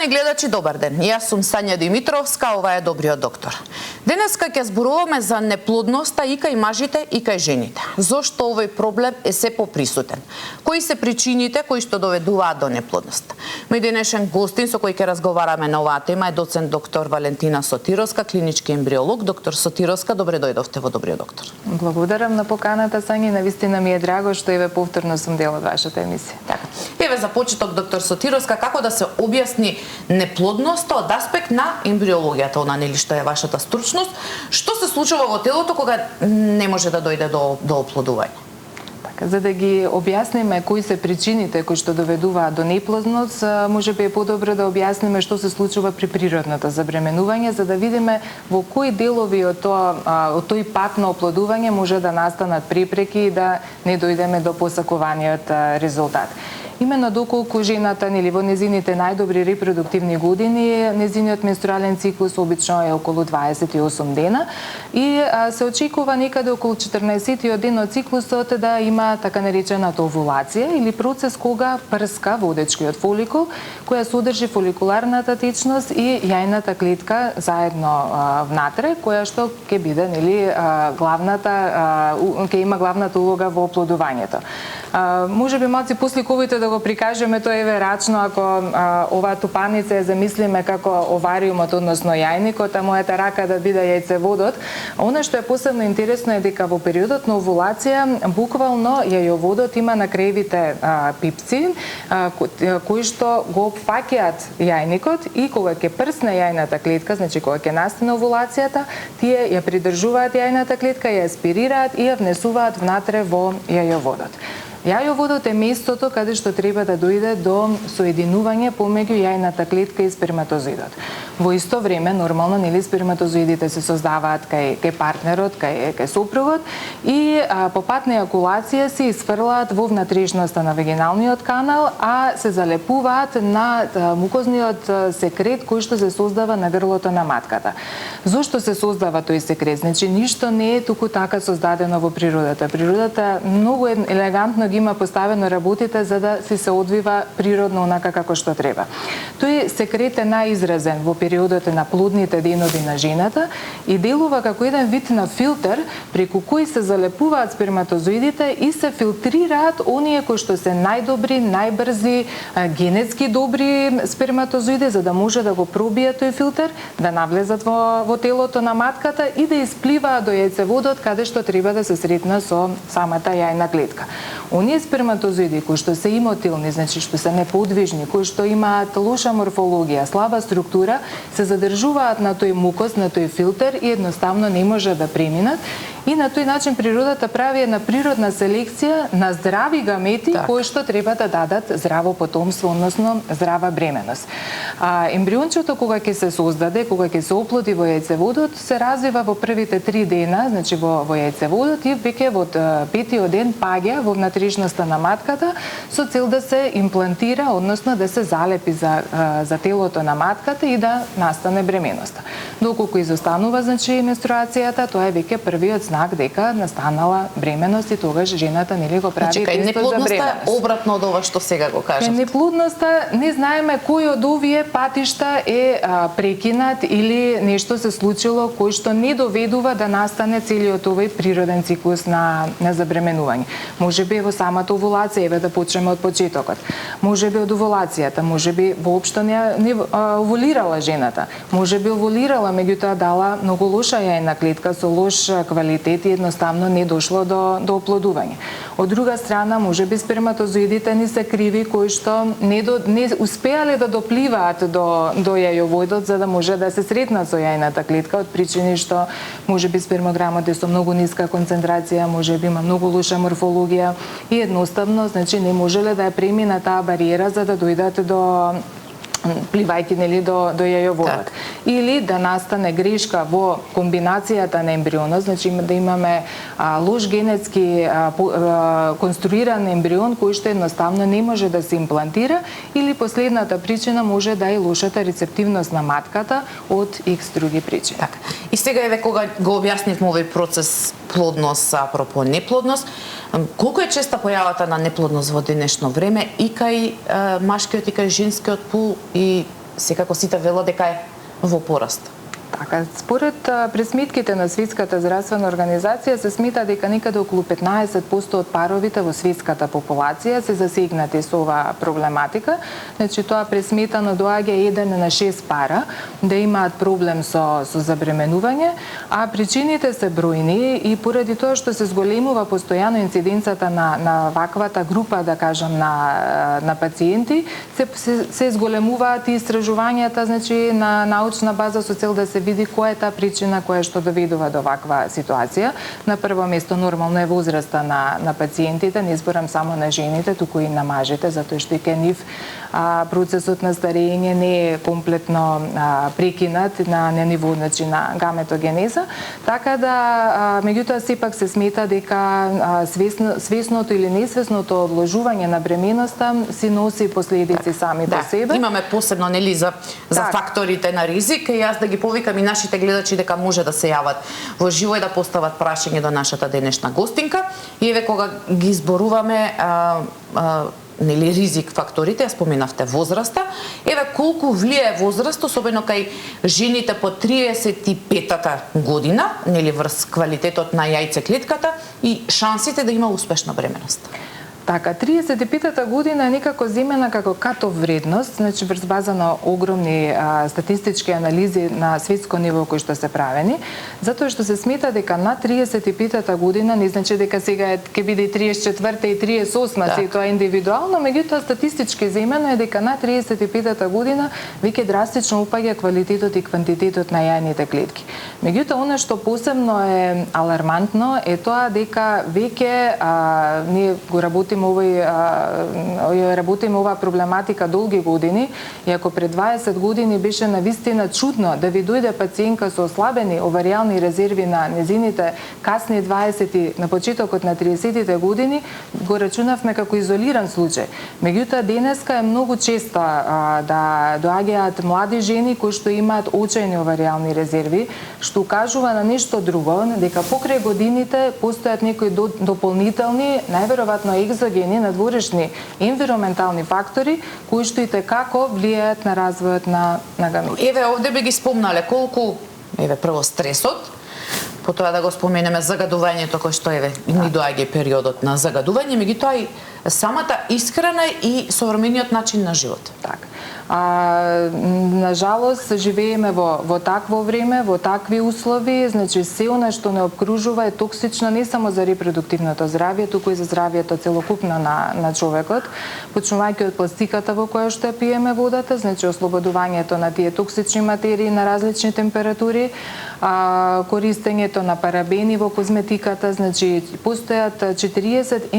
Почитувани гледачи, добар ден. Јас сум Сања Димитровска, ова е Добриот доктор. Денеска ќе зборуваме за неплодноста и кај мажите и кај жените. Зошто овој проблем е се поприсутен? Кои се причините кои што доведуваат до неплодност? Мој денешен гостин со кој ќе разговараме на оваа тема е доцент доктор Валентина Сотировска, клинички ембриолог. Доктор Сотировска, добре дојдовте во Добриот доктор. Благодарам на поканата, Сања, навистина ми е драго што еве повторно сум дел од вашата емисија. Така. Еве за почеток, доктор Сотировска, како да се објасни неплодноста од аспект на ембриологијата, она нели што е вашата стручност, што се случува во телото кога не може да дојде до оплодување? Така, за да ги објасниме кои се причините кои што доведуваат до неплодност, можеби е подобро да објасниме што се случува при природното забременување, за да видиме во кои делови од тој пат на оплодување може да настанат препреки и да не дојдеме до посакуваниот резултат. Именно доколку жената нели во незините најдобри репродуктивни години, незиниот менструален циклус обично е околу 28 дена и се очекува некаде околу 14-тиот ден од циклусот да има така наречената овулација или процес кога прска водечкиот фоликул, која содржи фоликуларната течност и јајната клетка заедно внатре, која што ќе биде нели ќе има главната улога во оплодувањето. Можеби малци посликовите да го прикажеме, тоа е верачно ако оваа тупаница ја замислиме како овариумот, односно јајникот, а мојата рака да биде јајцеводот. Она што е посебно интересно е дека во периодот на овулација буквално јајоводот има на краевите пипци кои што го опфаќаат јајникот и кога ќе прсне јајната клетка, значи кога ќе настане овулацијата, тие ја придржуваат јајната клетка, ја аспирираат и ја внесуваат внатре во јајоводот. Јајоводот е местото каде што треба да дојде до соединување помеѓу јајната клетка и сперматозоидот. Во исто време, нормално, нели сперматозоидите се создаваат кај партнерот, кај сопругот и по пат на ејакулација се исфрлаат во внатрешноста на вагиналниот канал, а се залепуваат на мукозниот секрет кој што се создава на грлото на матката. Зошто се создава тој секрет? Значи ништо не е туку така создадено во природата. Природата многу елегантно ги има поставено работите за да се одвива природно онака како што треба. Тој секрет е најизразен во периодот на плодните денови на жената и делува како еден вид на филтер преку кој се залепуваат сперматозоидите и се филтрираат оние кои што се најдобри, најбрзи, генетски добри сперматозоиди за да може да го пробие тој филтер, да навлезат во телото на матката и да испливаат до јајцеводот каде што треба да се сретна со самата јајна клетка. Оние сперматозоиди кои што се имотилни, значи што се неподвижни, кои што имаат лоша морфологија, слаба структура, се задржуваат на тој мукоз, на тој филтер и едноставно не може да преминат. И на тој начин природата прави една природна селекција на здрави гамети кои што треба да дадат здраво потомство, односно здрава бременост. Ембриончето кога ќе се создаде, кога ќе се оплоди во јајцеводот, се развива во првите 3 дена, значи во јајцеводот и веќе во 5-тиот ден паѓа во внатрешноста на матката со цел да се имплантира, односно да се залепи за телото на матката и да настане бременоста. Доколку изостанува значи менструацијата, тоа е веќе првиот знак дека настанала бременост и тогаш жената нели го прави тестот за бременост. Неплодноста обратно од ова што сега го кажавте. Неплодноста не знаеме кој од овие патишта е прекинат или нешто се случило кој што не доведува да настане целиот овој природен циклус на забременување. Можеби во самата овулација, еве да почнеме од почетокот. Можеби од овулацијата, можеби воопшто не овулирала жената. Можеби овулирала, меѓутоа дала многу лоша јајна клетка со лош квалитет и едноставно не дошло до оплодување. Од друга страна, можеби сперматозоидите не се криви кои што не успеале да допливаат до јајоводот за да може да се сретнат со јајната клетка од причини што можеби спермограмот е со многу ниска концентрација, можеби има многу лоша морфологија и едноставно значи не можеле да ја преминат таа бариера за да дојдат до пливајќи нели до јајоводот. Или да настане грешка во комбинацијата на ембрионот, значи да имаме лош генетски конструиран ембрион кој што едноставно не може да се имплантира, или последната причина може да е лошата рецептивност на матката од X други причини. Така. И сега еве кога го објаснивме овој процес плодност апропо неплодност, колку е честа појавата на неплодност во денешно време и кај машкиот и кај женскиот пол и секако сите велат дека е во пораст. Така, според пресмитките на Светската здравствена организација се смета дека некаде околу 15% од паровите во светската популација се засегнати со оваа проблематика. Значи тоа пресметано доаѓа 1 на 6 пара да имаат проблем со забременување, а причините се бројни и поради тоа што се зголемува постојано инциденцата на ваквата група, да кажам, на пациенти, се зголемуваат и истражувањата, значи на научна база со цел да се види која е таа причина која што доведува до ваква ситуација. На прво место нормално е возраста на пациентите, не изборам само на жените, туку и на мажите, затоа што и кај нив процесот на старење не е комплетно прекинат на ниво, значи, на гаметогенеза, така да меѓутоа сепак се смета дека свесното или несвесното одложување на бременоста си носи последици сами по себе. Имаме посебно за факторите на ризик, и јас да ги повикам и нашите гледачи дека може да се јават во живо и да постават прашање до нашата денешна гостинка. И еве кога ги изборуваме ризик факторите, ја споменавте возраста, еве колку влијае возраст, особено кај жените по 35-та година, врз квалитетот на јајцеклетката и шансите да има успешна бременост. Така, 35-та година е некако земена како катов вредност, значи врз база на огромни статистички анализи на светско ниво кои што се правени, затоа што се смета дека на 35-та година, не значи дека сега ќе биде 34-та и 38-та, се тоа е индивидуално, меѓутоа статистички земено е дека на 35-та година веќе драстично упаѓа квалитетот и квантитетот на јајните клетки. Меѓутоа, она што посебно е алармантно е тоа дека веќе ние го работиме оваа проблематика долги години, и ако пред 20 години беше навистина чудно да ви дојде пациентка со ослабени оваријални резерви на незините касни 20-ти, на почетокот на 30-тите години, го рачунавме како изолиран случај. Меѓутоа, денеска е многу често да доаѓаат млади жени кои што имаат очајни оваријални резерви, што укажува на нешто друго, дека покрај годините постојат некои дополнителни, најверојатно екзогени, надворешни енвироментални фактори кои што и како влијаат на развојот на гамите. Еве овде би ги спомнале колку прво стресот, потоа да го споменеме загадувањето кој што ни доаѓа периодот на загадување, меѓутоа и самата исхрана и современиот начин на живот. Така. На жалост живееме во такво време, во такви услови, значи се она што не обкружува е токсично не само за репродуктивното здравје, туку и за здравјето целокупно на човекот, почнувајќи од пластиката во која што ја пиеме водата, значи ослободувањето на тие токсични материи на различни температури, користењето на парабени во козметиката, значи постојат 40.000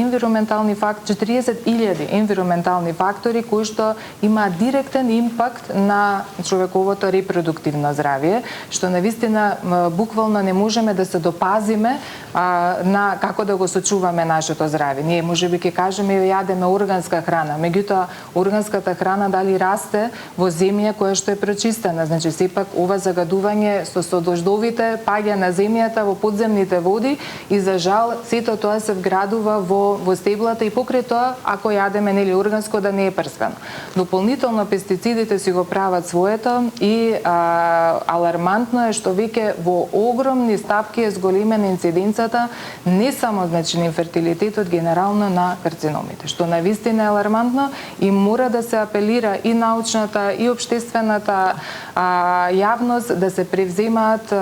енвироментални фактори кои што имаат директен импакт на човековото репродуктивно здравје, што навистина буквално не можеме да се допазиме на како да го сочуваме нашето здравје. Ние можеби ќе кажеме јадеме органска храна, меѓутоа органската храна дали расте во земја која што е прочистена, значи сепак ова загадување со дождовите паѓа на земјата во подземните води и за жал сето тоа се вградува во стеблата и покрај тоа ако јадеме органско да не е прскано. Дополнително пестицидите си го прават своето и алармантно е што веќе во огромни стапки е зголемена инциденцата не само значи на инфертилитетот, генерално на карциномите, што навистина е алармантно и мора да се апелира и научната и општествената јавност да се превземаат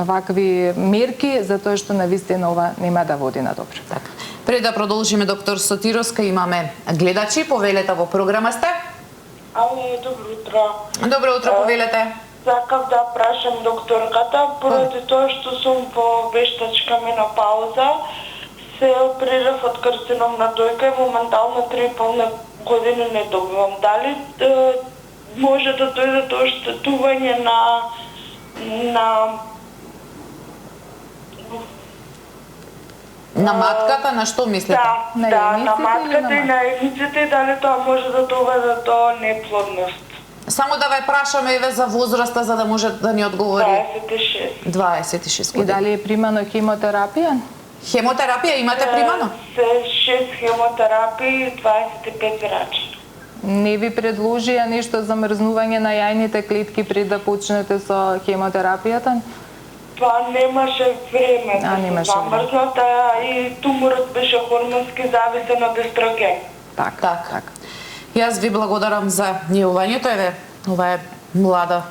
вакви мерки, затоа што навистина ова нема да води на добро. Така. Пред да продолжиме, доктор Сотировска, имаме гледачи, повелете во програма сте. Ало, добро утро. Добро утро, повелете. Сакав да прашам докторката, поради тоа што сум во вештачка менопауза, се оперирав од карцином на дојка и моментално 3,5 години не добивам. Дали може да дојде до оштетување на матката, на што мислите? Да, на матката и на јајниците, дали тоа може да доведе до неплодност? Само да ве прашаме еве за возраста, за да може да ни одговори. 26. 26 години. И дали е примано хемотерапија? Хемотерапија имате примано? 6 хемотерапии и 25 зрачи. Не ви предложија нешто за мрзнување на јајните клетки пред да почнете со хемотерапијата? Па немаше време да немаше се замрзнат, и туморот беше хормонски зависен од естроген. Так. Јас ви благодарам за јавувањето, еве, ова е млада,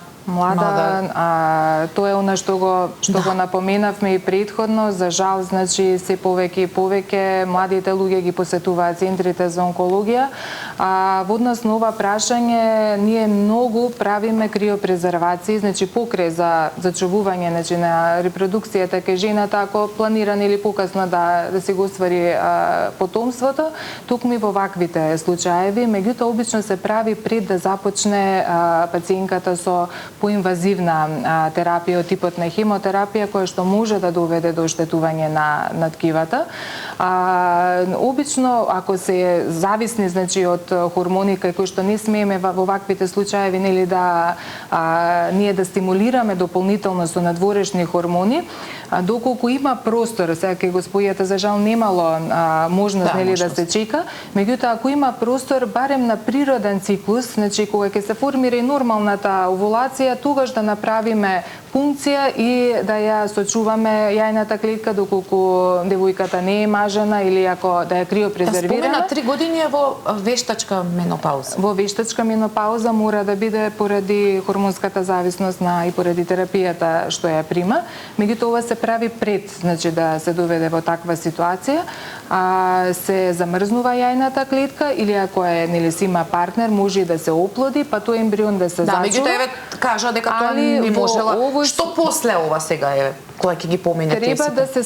тоа е она што го напоменавме и претходно. За жал, значи, се повеќе и повеќе младите луѓе ги посетуваат центрите за онкологија. Во однос на ова прашање, ние многу правиме криопрезервации, значи покрај за зачувување, значи, на репродукцијата кај жената, ако планирано или покасно да се го оствари потомството, токму и во ваквите случаеви, меѓутоа обично се прави пред да започне пациентката со поинвазивна терапија од типот на хемотерапија, која што може да доведе до оштетување на ткивата. Обично, ако се зависни, значи, од хормони кои што не смееме во ваквите случаеви, нели, ние да стимулираме дополнително со надворешни хормони, доколку има простор, сега кај господјата за жал немало можност, нели, да се чека, меѓутоа ако има простор барем на природен циклус, значи кога ќе се формира и нормалната овулација, тогаш да направиме пункција и да ја сочуваме јајната клетка доколку девојката не е мажена или ако да ја криопрезервираме. Спомена 3 години е во вештачка менопауза. Во вештачка менопауза мора да биде поради хормонската зависност и поради терапијата што ја прима. Меѓутоа ова се прави пред, значи, да се доведе во таква ситуација, се замрзнува јајната клетка или ако е, нели, си има партнер, може и да се оплоди, па тој ембрион да се зачува. Меѓутоа еве кажа дека тоа не можела. Што после ова сега е, кога ќе ги помине тесите? Треба да се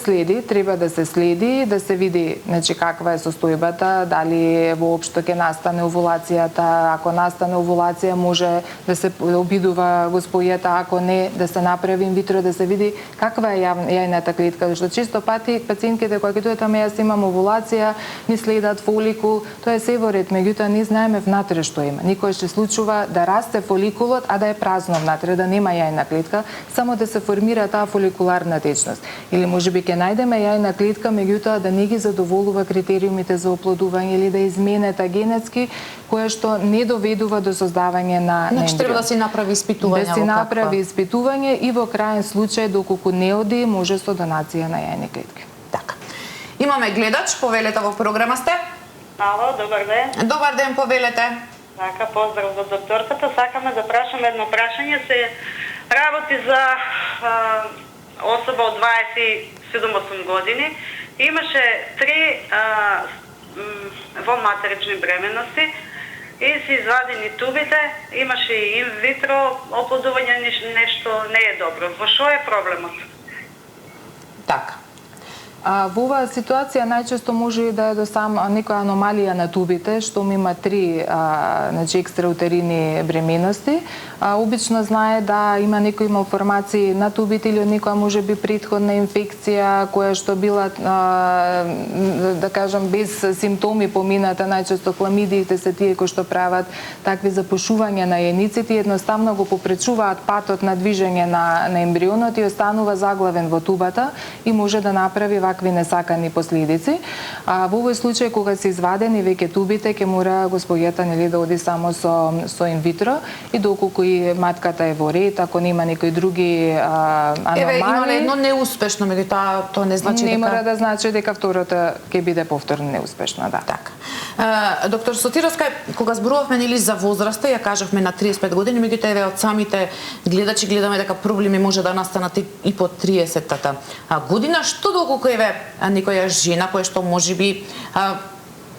следи, да се види, значи, каква е состојбата, дали воопшто ќе настане овулацијата, ако настане овулација може да се обидува господјата, ако не, да се направи инвитро, да се види каква е јајната клетка, што често пати пациентките кои ќе дојдат, ама јас имам овулација, не следат фоликул, тоа е се во ред, меѓутоа не знаеме внатре што има. Никој се случува да расте фоликулот, а да е празно внатре, да нема јајна клетка, само да се формира таа фоликуларна течност. Или можеби ќе најдеме јајна клетка, меѓутоа да не ги задоволува критериумите за оплодување или да изменета генетски, кое што не доведува до создавање на ембрион. Значи треба да се направи испитување. Да се направи испитување и во крајен случај, доколку не оди, може со донација на јајни клетки. Така. Имаме гледач, повелете во програма сте. Ало, добар ден. Добар ден, повелете. Така, поздрав за докторката. Сакаме да прашам едно прашање. Се работи за особа од 27-8 години. Имаше 3 во матерични бременности и се извадени тубите, имаше и инвитро оплодување, нешто не е добро. Во што е проблемот? Така. Во оваа ситуација најчесто може и да е до некоја аномалија на тубите, што има 3 значи екстраутерини бременности. Обично знае да има некои малформации на тубите или некоја можеби претходна инфекција која што била да кажам без симптоми помината, најчесто хламидиите се тие кои што прават такви запушувања на јајниците и едноставно го попречуваат патот на движење на ембрионот и останува заглавен во тубата и може да направи вакви несакани последици. Во овој случај кога се извадени веќе тубите, ќе мора господјата, нели, да оди само со инвитро и доколку и матката е во ред, ако нема некои други аномалии. Еве, имале едно неуспешно, меѓутоа тоа не значи дека... Не мора да значи дека второто ќе биде повторно неуспешно, да. Така. Доктор Сотировска, кога зборувавме, нели, за возраста, ја кажавме на 35 години, меѓутоа еве од самите гледачи гледаме дека проблеми може да настанат и по 30-та година. Што доколку еве некоја жена која што можеби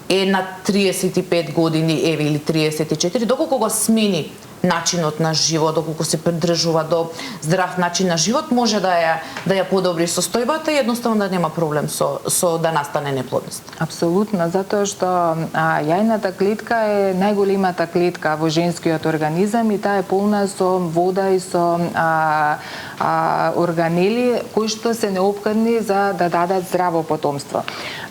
е на 35 години, еве, или 34, доколку го смени начинот на живот, доколку се придржува до здрав начин на живот, може да ја подобри состојбата и едноставно да нема проблем со да настане неплодност. Апсолутно, затоа што јајната клетка е најголемата клетка во женскиот организам и таа е полна со вода и со органели кои што се неопходни за да дадат здраво потомство.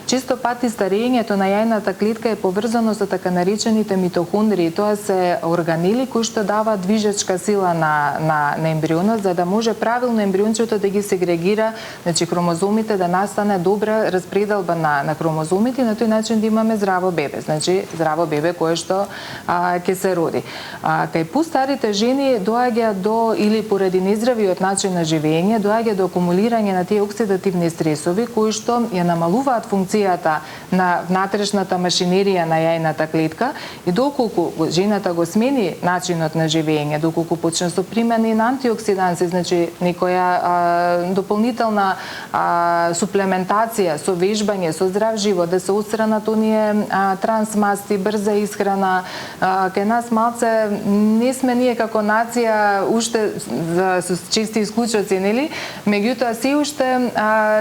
Често пати старењето на јајната клетка е поврзано со така наречените митохондрии. Тоа се органели кои што даваат движечка сила на ембрионот за да може правилно ембриончето да ги сегрегира, значи хромозомите, да настане добра распределба на хромозомите и на тој начин да имаме здраво бебе. Значи здраво бебе кое што ќе се роди. Кај постарите жени доаѓа до или поради нездравиот начин на живење доаѓа до акумулирање на тие оксидативни стресови кои што ја намалуваат функцијата на внатрешната машинерија на јајната клетка и доколку жената го смени начинот на живење, доколку почне со примена на антиоксиданси, значи некоја дополнителна суплементација со вежбање, со здрав живот, да се отстранат оние трансмасти, брза исхрана, кај нас малце не сме ние како нација уште со чести исклучоци, нели? Меѓутоа се уште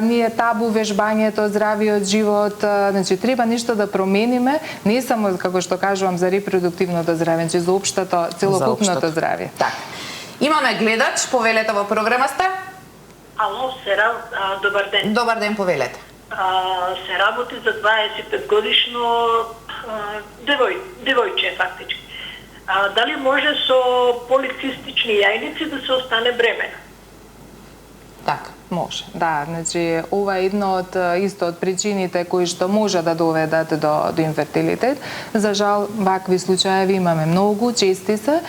ние табу вежбањето, здравиот живот, значи треба нешто да промениме, не само како што кажувам за репродуктивното здравје, значи за општото, целокупното здравје. Така. Имаме гледач, повелете во програма сте? Ало, добар ден. Добар ден, повелете. Се работи за 25 годишно девојче фактички. Дали може со полицистични јајници да се остане бремена? Така. Може, да, значи ова е едно од исто од причините кои што може да доведат до инфертилитет. За жал, вакви случаи имаме многу, чести се.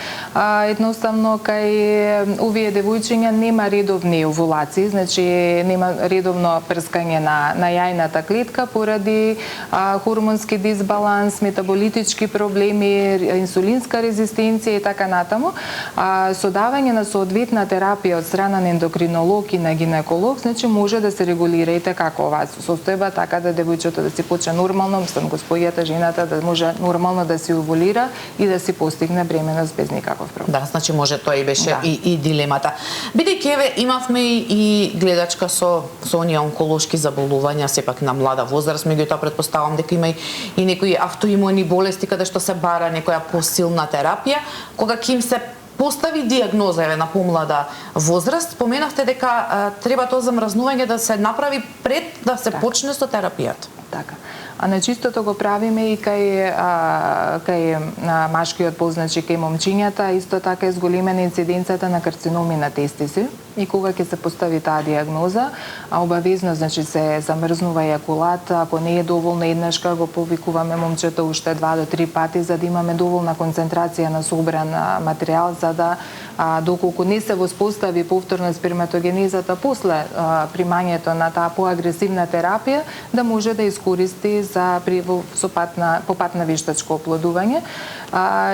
Едноставно кај овие девојчиња нема редовни овулации, значи нема редовно прскање на јајната клетка поради хормонски дисбаланс, метаболитички проблеми, инсулинска резистенција и така натаму. Со давање на соодветна терапија од страна на ендокринолог и на гинеколог, значи може да се регулира и како оваа состојба, така да девојчето да си почне нормално, господјата, жената да може нормално да се овулира и да си постигне бременост без никаков проблем. Да, значи може тоа и беше и дилемата. Бидејќи еве имавме и гледачка со оние онколошки заболувања сепак на млада возраст, меѓутоа претпоставам дека има и некои автоимуни болести каде што се бара некоја посилна терапија, кога ќе им се постави диагноза еве на помлада возраст, споменавте дека треба тоа замрзнување да се направи пред да се почне со терапијата. Така. А на чистото го правиме и кај машкиот пол, значи кај момчињата, исто така е зголемена инциденцијата на карциноми на тестиси. И кога ќе се постави таа диагноза, обавезно значи се замрзнува ејакулат, ако не е доволно еднашка го повикуваме момчето уште 2 до 3 пати за да имаме доволна концентрација на собран материјал за да доколку не се воспостави повторно сперматогенезата после примањето на таа поагресивна терапија, да може да искористи за попат на вештачко оплодување.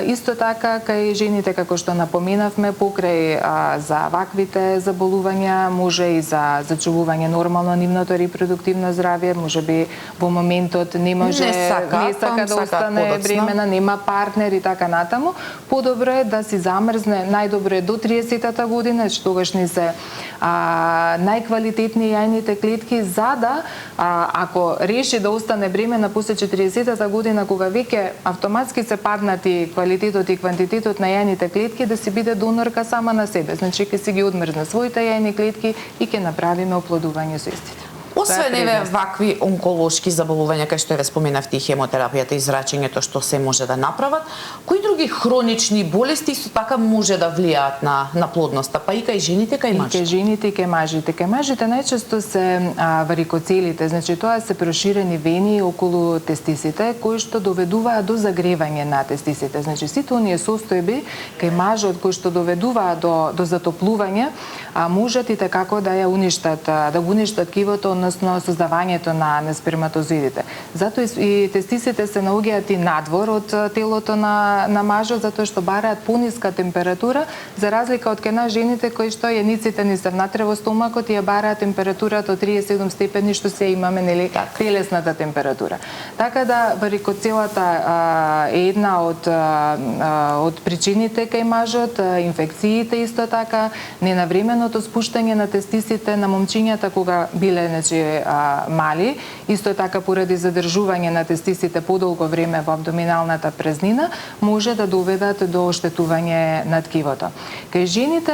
Исто така кај жените, како што напоменавме, покрај за ваквите заболувања, може и за зачувување нормално нивното репродуктивно здравје, можеби во моментот не може не сака да остане бремена, нема партнер и така натаму, подобро е да си замрзне, најдобро е до 30-та година, че тогаш не се најквалитетни јајните клетки, за да ако реши да остане бремена после 40-та година, кога веќе автоматски се паднати квалитетот и квантитетот на јајните клетки, да си биде донорка сама на себе. Значи ќе си ги одмрзне своите јајни клетки и ќе направиме оплодување со истите. Освен еве вакви онколошки заболувања кај што еве споменавте и хемотерапијата и зрачењето што се може да направат, кои други хронични болести исто така може да влијаат на плодноста, па и кај жените, кај мажите? И кај жените и кај мажите. Кај мажите најчесто се варикоцелите, значи тоа се проширени вени околу тестисите кои што доведуваат до загревање на тестисите. Значи сите оние состојби кај мажот кои што доведуваат до затоплување, можат и како да ја уништат, да го уништат кивото, односно создавањето на сперматозоидите. Затоа и тестисите се наоѓаат и надвор од телото на мажот, затоа што бараат пониска температура, за разлика од кај нас жените кои што јаниците ни се внатре во стомакот и ја бараат температурата од 37 степени што се имаме, нели, телесната температура. Така да варикоцелата е една од причините кај мажот, инфекциите исто така, ненавременото спуштање на тестисите на момчињата кога биле, значи, значи мали, исто така поради задржување на тестисите подолго време во абдоминалната презнина, може да доведат до оштетување на ткивото. Кај жените,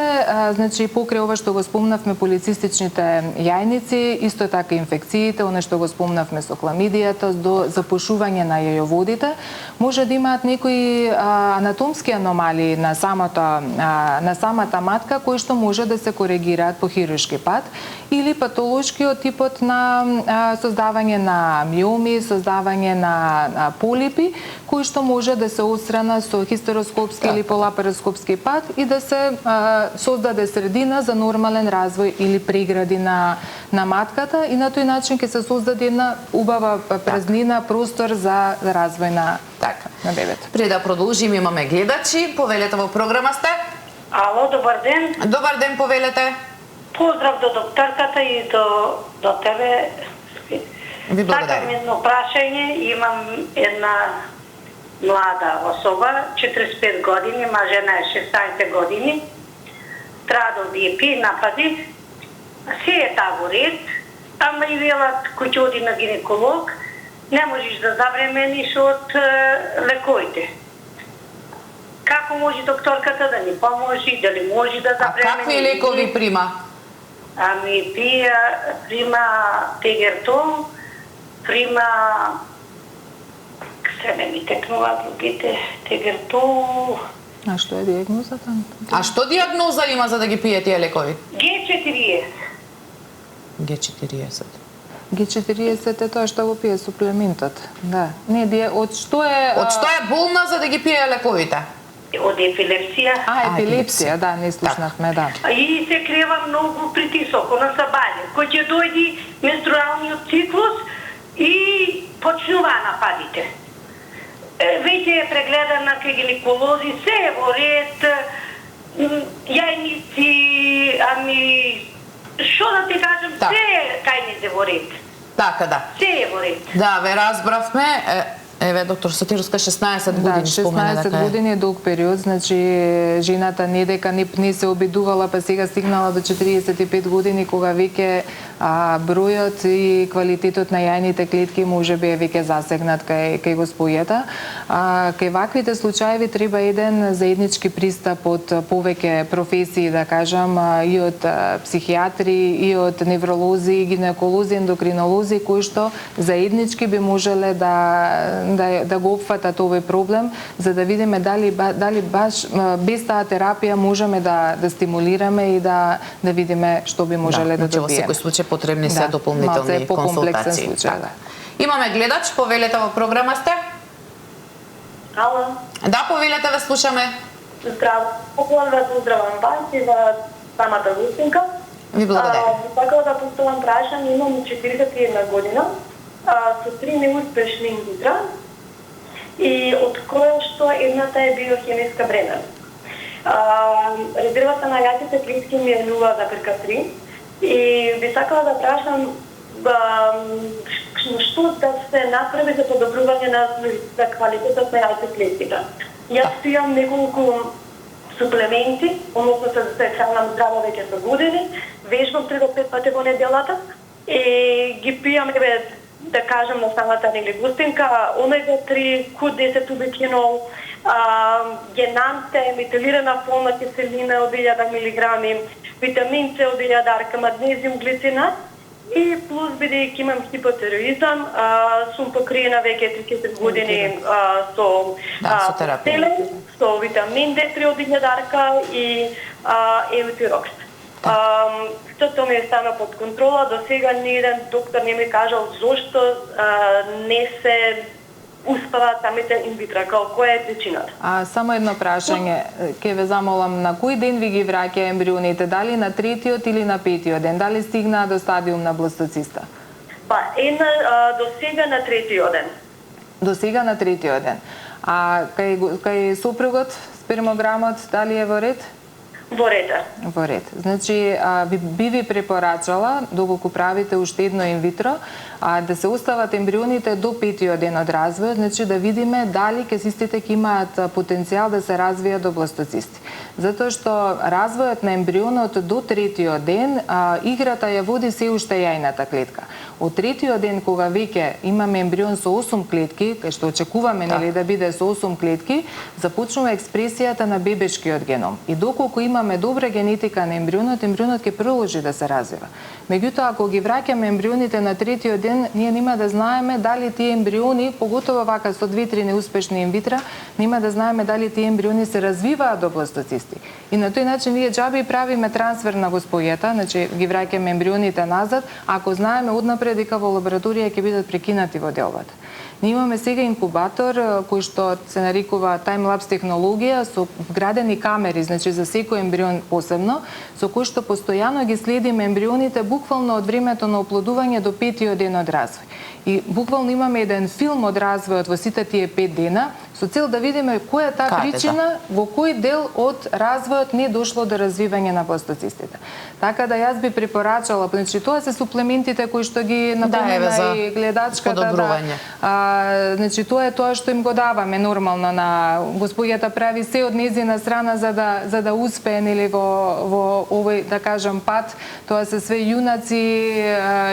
значи покрај ова што го спомнавме, полицистичните јајници, исто така инфекциите, она што го спомнавме со хламидијата, до запушување на јајоводите, може да имаат некои анатомски аномалии на самата матка, кои што може да се коригираат по хируршки пат, или патолошки од типот на создавање на миоми, создавање на полипи, кои што може да се отстрана со хистероскопски или полапароскопски пат и да се создаде средина за нормален развој или прегради на матката, и на тој начин ќе се создаде една убава празнина, простор за развој на бебето. Пред да продолжим, имаме гледачи. Повелете во програма сте. Ало, добар ден. Добар ден, повелете. Поздрав до докторката и до тебе. Ви благодарам. Сакам едно прашање. Имам една млада особа, 45 години, жена е 16 години. Страда од епи, напади. Се е таа во ред, ама и велат кој ќе оди на гинеколог, не можеш да забремениш од лекоите. Како може докторката да ни поможи, дали може да забремени? А какви лекови прима? Ами прима тегертон, прима се не ми текнува другите, тегертон. А што е диагнозата? А што диагноза има за да ги пие тие лекови? Г40. Г40. Г40 е тоа што го пие суплементот. Да. Не, од што е... Од што е болна за да ги пие лековите? Од епилепсија. Епилепсија, да, не слушнавме, да. И се крива многу притисок, она се баде. Кој ќе дојди менструалниот циклус и почнува нападите. Веќе е прегледана кај гинеколози, се е во ред, јајници, што да ти кажам, се е кај низе во ред. Така, да. Се е во ред. Да, ве разбравме. Еве, доктор Сотировска, 16 години спомена дека 16 години е долг период, значи жената не дека не се обидувала, па сега стигнала до 45 години, кога веќе бројот и квалитетот на јајните клетки можеби е веќе засегнат кај госпојата. Кај ваквите случаи треба еден заеднички пристап од повеќе професии, да кажам, и од психијатри, и од невролози, гинеколози, ендокринолози, кои што заеднички би можеле да го опфатат овој проблем, за да видиме дали баш без таа терапија можеме да стимулираме и да видиме што би можеле да добиеме. Во секој случај потребни се дополнителни консултации. Случај, да. Имаме гледач, повелете во програма сте. Ало. Да, повелете, ве слушаме. Здраво. Поздравам вас и за самата гостинка. Ви благодарам. Сакам да поставам прашање, имам 41 година, со 3 неуспешни инвитро, и од која што едната е биохемиска бременност. Резервата на јајците клетки ми е 0,3 и би сакала да прашам што да се направи за подобрување на квалитетот на јајците клетките. Јас пијам неколку суплементи, односно се хранам здраво веќе со години, вежбам 3 до 5 пати во неделата и ги пијам, да кажем, основната густинка, омега-3, Q10 убикинол, генанте, метилирана фолна киселина од 1000 мг, витамин С од 1000 дарка, магнезиум, глицинат, и плюс бидејќи имам хипотероизам, сум покриена веќе 30 години со селен, со витамин D3 од 1000 дарка и еутирокс. Тоа ми е стана под контрола, до сега ни еден доктор не ми кажал зошто не се успева самите инвитро, која е причината. Само едно прашање, ќе ве замолам, на кој ден ви ги враќа ембрионите, дали на 3-тиот или на 5-тиот ден, дали стигнаа до стадиум на бластоциста? До сега на 3-тиот ден. До сега на 3-тиот ден. А кај сопругот, спермограмот, дали е во ред? Во ред. Во ред. Значи, би ви препорачала, доколку правите уште едно инвитро, да се остават ембрионите до 5-тиот ден од развојот, значи да видиме дали кесистите ќе имаат потенцијал да се развијат до бластоцисти. Затоа што развојот на ембрионот до 3-тиот ден, играта ја води се уште јајната клетка. Од 3-тиот ден, кога веќе имаме ембрион со 8 клетки, кај што очекуваме нели да биде со 8 клетки, започнува експресијата на бебешкиот геном. И доколку имаме добра генетика на ембрионот, ембрионот ќе продолжи да се развива. Меѓутоа, ако ги враќаме ембрионите на 3-тиот ден, ние нема да знаеме дали тие ембриони, поготово вака со 2-3 неуспешни инвитра, нема да знаеме дали тие ембриони се развиваат до бластоцисти. И на тој начин ние џаби правиме трансфер на госпојата, значи ги враќаме ембрионите назад, ако знаеме однапред дека во лабораторија ќе бидат прекинати во делбата. Ние имаме сега инкубатор кој што се нарекува таймлапс технологија со вградени камери, значи за секој ембрион посебно, со кој што постојано ги следиме ембрионите буквално од времето на оплодување до 5-тиот ден од развој. И буквално имаме еден филм од развојот во сите тие 5 дена, со цел да видиме која е таа причина, во кој дел од развојот не дошло до развивање на бластоцистите. Така да јас би препорачала, значи тоа се суплементите кои што ги напомена и гледачката, значи тоа е тоа што им го даваме нормално на госпојата, прави се од нејзина страна за да успее нели во овој, да кажам, пат. Тоа се све јунаци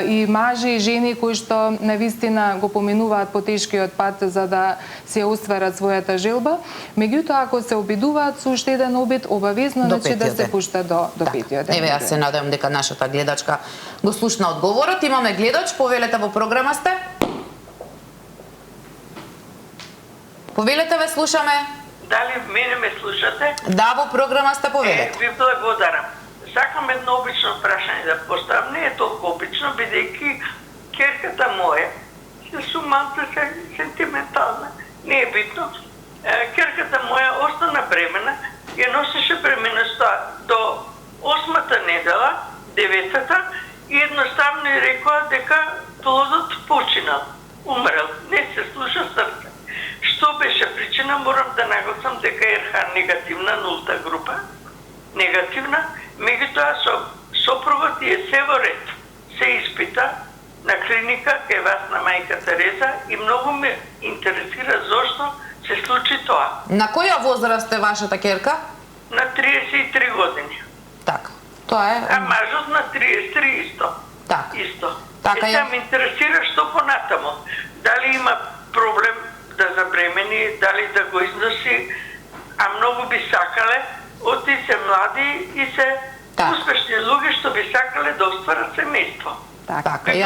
и мажи и жени кои што навистина го поминуваат по тешкиот пат за да се остварат својата желба. Меѓутоа, ако се обидуваат со уште еден обид, обавезно значи да се пушта до 5-тиот ден. Еве, јас се надевам дека нашата гледачка го слушна одговорот. Имаме гледач, повелете, во програма сте. Повелете, ве слушаме. Дали мене ме слушате? Да, во програма сте, повелете. Ви благодарам. Сакам едно обично прашање да поставам. Не е толку обично, бидејќи керката моја се суманта, се сентиментална. Не е битно. Керката моја остана бремена, ја носеше бременоста до 8-та недела, 9-та, и едноставно ја рекоа дека плодот починал, умрел, не се слуша срце. Што беше причина, морам да нагласам дека РХ негативна, 0-та група, негативна, меѓутоа сопругот е се во ред, се испита на клиника кај вас на мајка Тереза и многу ме интересира зошто се случи тоа. На која возраст е вашата керка? На 33 години. Така. Тоа е. А мажот на 33 исто. Така. Исто. Така Сега ме интересира што понатамо. Дали има проблем да забремени, дали да го износи, а многу би сакале, оти се млади и се успешни луѓе што би сакале да остварат семејство. Така, ви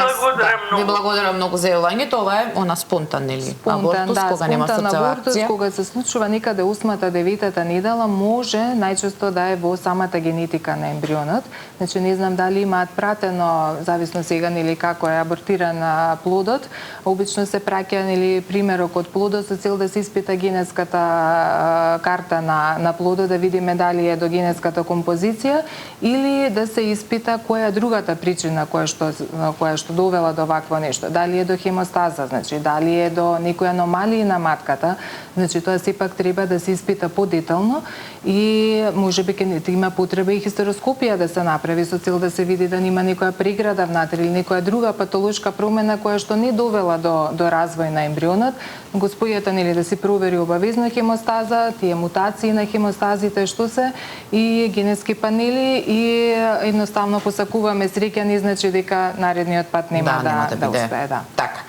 благодарам многу за јавањето. Ова е она спонтан или абортус, кога нема срцева акција. Кога се случува некаде 8-та-9-та недела, може најчесто да е во самата генетика на ембрионот. Значи не знам дали имаат пратено, зависно сега нели како е абортиран плодот, обично се праќа нели примерок од плодот со цел да се испита генетската карта на плодот, да видиме дали е до генетската композиција или да се испита која е другата причина која што довела до вакво нешто. Дали е до хемостаза, значи дали е до некои аномалии на матката, значи тоа сепак треба да се испита подетално и можеби ќе има потреба и хистероскопија да се направи со цел да се види да нема некоја преграда внатре или некоја друга патолошка промена која што не довела до развој на ембрионот. Госпојата нели да се провери обавезно хемостаза, тие мутации на хемостазите што се и генетски панели и едноставно посакуваме среќа, не значи дека наредниот пат нема да успее, да. Така.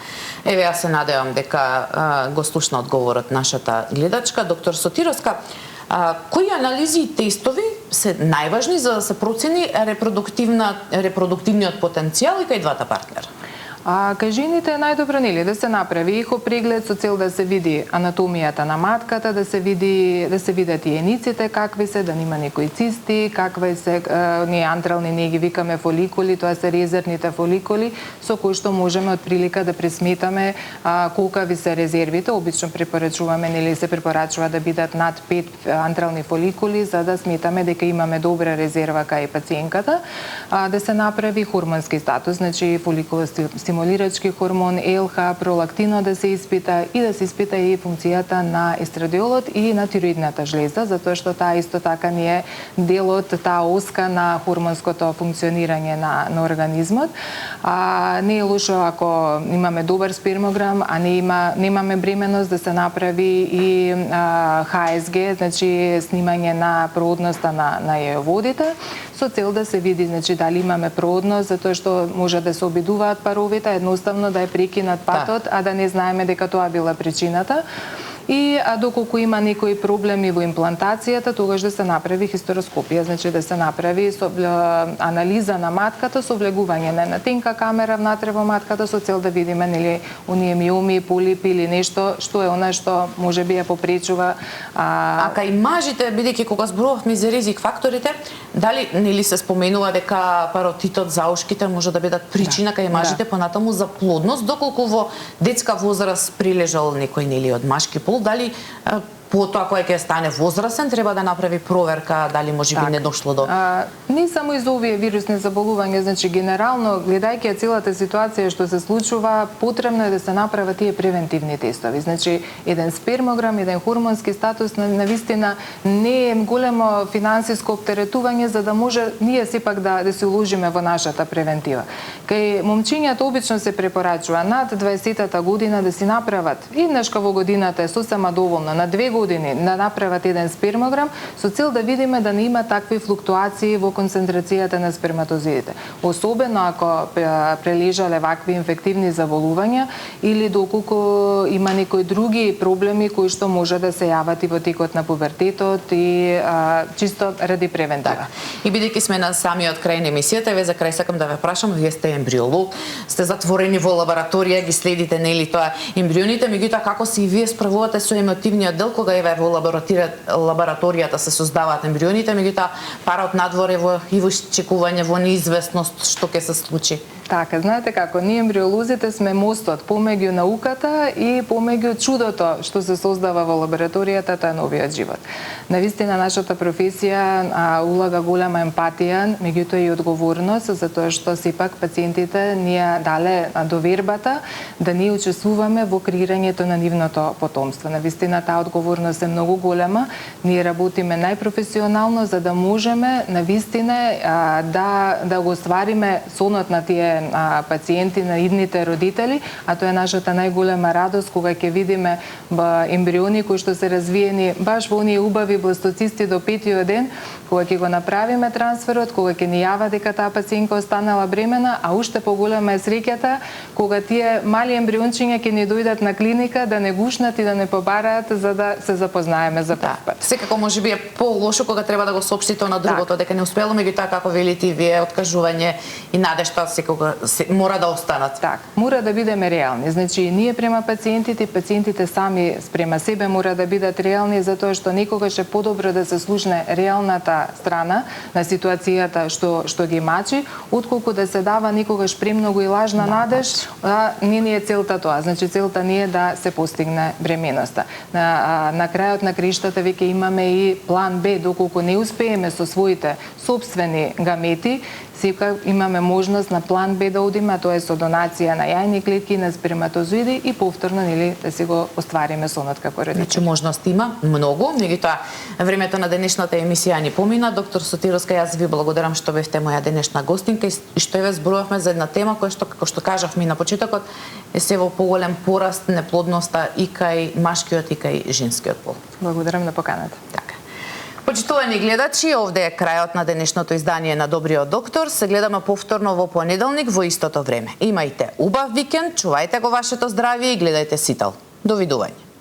Еве, јас се надевам дека го слушна одговорот нашата гледачка. Доктор Сотировска, кои анализи и тестови се најважни за да се процени репродуктивниот потенцијал и кај двата партнера? Кај жените е најдобро нели да се направи ихо преглед со цел да се види анатомијата на матката, да се видат јајниците какви се, да нема некои цисти, какви се ние антрални не ги викаме фоликули, тоа се резервните фоликули со кои што можеме отприлика да пресметаме колкави се резервите. Обично препорачуваме нели се препорачува да бидат над 5 антрални фоликули за да сметаме дека имаме добра резерва кај пациентката, да се направи хормонски статус, значи фоликулостимулативна стимулирачки хормон, ЛХ, пролактино да се испита и да се испита и функцијата на естрадиолот и на тироидната жлеза, затоа што таа исто така не е дел од таа оска на хормонското функционирање на организмот. Не е лошо ако имаме добар спермограм, а немаме бременост да се направи и ХСГ, значи снимање на проодноста на јајоводите, со цел да се види значи дали имаме проодност, затоа што може да се обидуваат паровите, едноставно да ја прекинат патот, а да не знаеме дека тоа била причината. И доколку има некои проблеми во имплантацијата, тогаш да се направи хистероскопија, значи да се направи анализа на матката со влегување на тенка камера внатре во матката со цел да видиме нели оние миоми, полипи или нешто што е она што можеби ја попречува. А кај мажите, бидејќи кога зборувавме за ризик факторите, дали нели се споменува дека паротитот, заушките може да бидат причина кај мажите понатаму за плодност, доколку во детска возраст прилежал некој нели од машки пол, дали потоа кој ќе стане возрастен треба да направи проверка дали можеби не дошло до не само из овие вирусни заболувања, значи генерално гледајќи целата ситуација што се случува, потребно е да се направат тие превентивни тестови. Значи еден спермограм, еден хормонски статус на вистина не е големо финансиско оптеретување за да може ние сепак да се уложиме во нашата превентива. Кај момчињата обично се препорачува над 20-та година да си направат еднашка во годината е сосема доволно, на 2 години да направат еден спермограм со цел да видиме да не има такви флуктуации во концентрацијата на сперматозидите. Особено ако прележале вакви инфективни заболувања или доколку има некои други проблеми кои што може да се јават и во текот на пубертетот и чисто ради превентива. И бидејќи сме на самиот крај на емисијата, ве за крај сакам да ве прашам, вие сте ембриолог, сте затворени во лабораторија, ги следите нели тоа ембрионите, меѓутоа како се и вие справувате со емотивниот дел кога еве во лабораторијата се создаваат ембрионите, меѓутоа парот надворе во чекување, во неизвестност што ќе се случи? Така, знаете како, ние ембриолозите сме мостот помеѓу науката и помеѓу чудото што се создава во лабораторијата, тоа е новиот живот. Навистина нашата професија улага голема емпатија, меѓутоа и одговорност, затоа што сепак пациентите ни ја дале довербата да ние учествуваме во креирањето на нивното потомство. Навистина таа одговорност е многу голема. Ние работиме најпрофесионално за да можеме навистина да го оствариме сонот на тие пациенти, на идните родители, а тоа е нашата најголема радост кога ќе видиме ембриони кои што се развиени баш во оние убави бластоцисти до 5-тиот ден, кога ќе го направиме трансферот, кога ќе ни јава дека таа пациентка останала бремена, а уште поголема е среќата кога тие мали ембриончиња ќе ни дојдат на клиника да не гушнат и да не побараат за да се запознаеме за прв пат. Секако можеби е полошо кога треба да го соопштите на другото дека не успело, меѓутоа како велите и вие, откажување и надежта секогаш мора да останат. Так, мора да бидеме реални. Значи ние према пациентите сами спрема себе мора да бидат реални, затоа што никогаш е подобро да се слушне реалната страна на ситуацијата што ги мачи, отколку да се дава никогаш премногу и лажна надеж, не ни е целта тоа. Значи целта не е да се постигне бременоста. На крајот на криштата веќе имаме и план Б, доколку не успееме со своите сопствени gaмети, сепак имаме можност на план Б да одиме, а тоа е со донација на јајни клетки, на сперматозоиди и повторно нели да си го оствариме сонот како родители. Значи можност има многу, меѓутоа времето на денешната емисија ни помина. Доктор Сотировска, јас ви благодарам што бевте моја денешна гостинка и што еве зборувавме за една тема која што како што кажавме на почетокот е се во поголем пораст неплодноста и кај машкиот и кај женскиот пол. Благодарам на поканата. Така. Почитувани гледачи, овде е крајот на денешното издание на Добриот доктор. Се гледаме повторно во понеделник во истото време. Имајте убав викенд, чувајте го вашето здравје и гледајте Сител. Довидување.